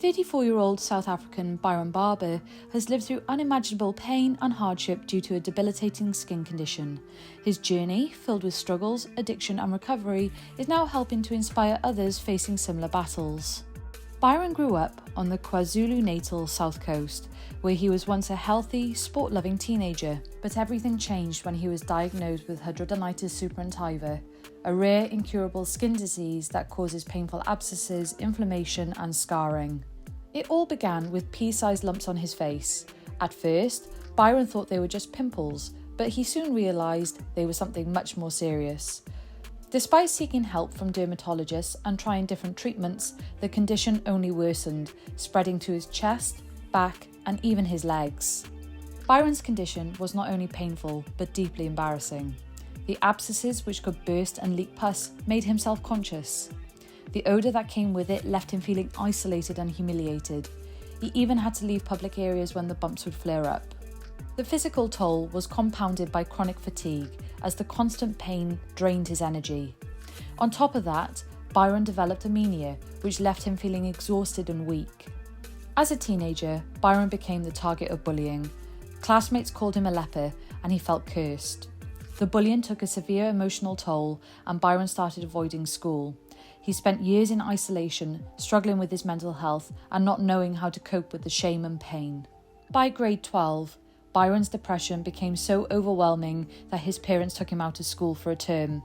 34-year-old South African Byron Barber has lived through unimaginable pain and hardship due to a debilitating skin condition. His journey, filled with struggles, addiction and recovery, is now helping to inspire others facing similar battles. Byron grew up on the KwaZulu-Natal South Coast, where he was once a healthy, sport-loving teenager, but everything changed when he was diagnosed with Hidradenitis Suppurativa, a rare, incurable skin disease that causes painful abscesses, inflammation and scarring. It all began with pea-sized lumps on his face. At first, Byron thought they were just pimples, but he soon realised they were something much more serious. Despite seeking help from dermatologists and trying different treatments, the condition only worsened, spreading to his chest, back and even his legs. Byron's condition was not only painful, but deeply embarrassing. The abscesses, which could burst and leak pus, made him self-conscious. The odour that came with it left him feeling isolated and humiliated. He even had to leave public areas when the bumps would flare up. The physical toll was compounded by chronic fatigue, as the constant pain drained his energy. On top of that, Byron developed anemia, which left him feeling exhausted and weak. As a teenager, Byron became the target of bullying. Classmates called him a leper, and he felt cursed. The bullying took a severe emotional toll, and Byron started avoiding school. He spent years in isolation, struggling with his mental health and not knowing how to cope with the shame and pain. By grade 12, Byron's depression became so overwhelming that his parents took him out of school for a term.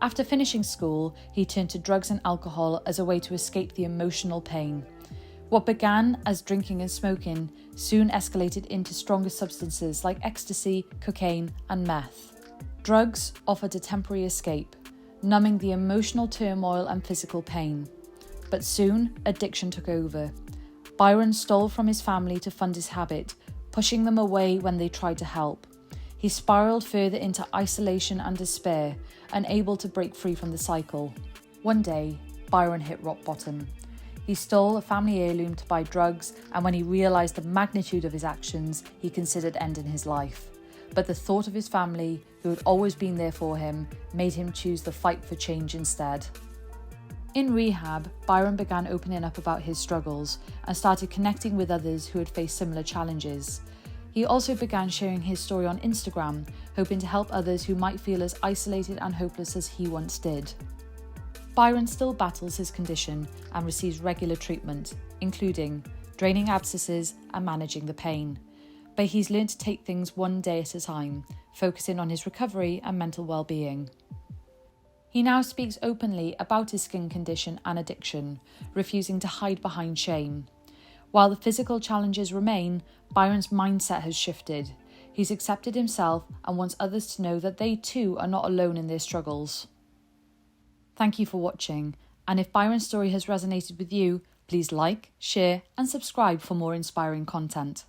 After finishing school, he turned to drugs and alcohol as a way to escape the emotional pain. What began as drinking and smoking soon escalated into stronger substances like ecstasy, cocaine and meth. Drugs offered a temporary escape, numbing the emotional turmoil and physical pain. But soon, addiction took over. Byron stole from his family to fund his habit, pushing them away when they tried to help. He spiraled further into isolation and despair, unable to break free from the cycle. One day, Byron hit rock bottom. He stole a family heirloom to buy drugs, and when he realised the magnitude of his actions, he considered ending his life. But the thought of his family, who had always been there for him, made him choose the fight for change instead. In rehab, Byron began opening up about his struggles and started connecting with others who had faced similar challenges. He also began sharing his story on Instagram, hoping to help others who might feel as isolated and hopeless as he once did. Byron still battles his condition and receives regular treatment, including draining abscesses and managing the pain. But he's learned to take things one day at a time, focusing on his recovery and mental well-being. He now speaks openly about his skin condition and addiction, refusing to hide behind shame. While the physical challenges remain, Byron's mindset has shifted. He's accepted himself and wants others to know that they too are not alone in their struggles. Thank you for watching, and if Byron's story has resonated with you, please like, share and subscribe for more inspiring content.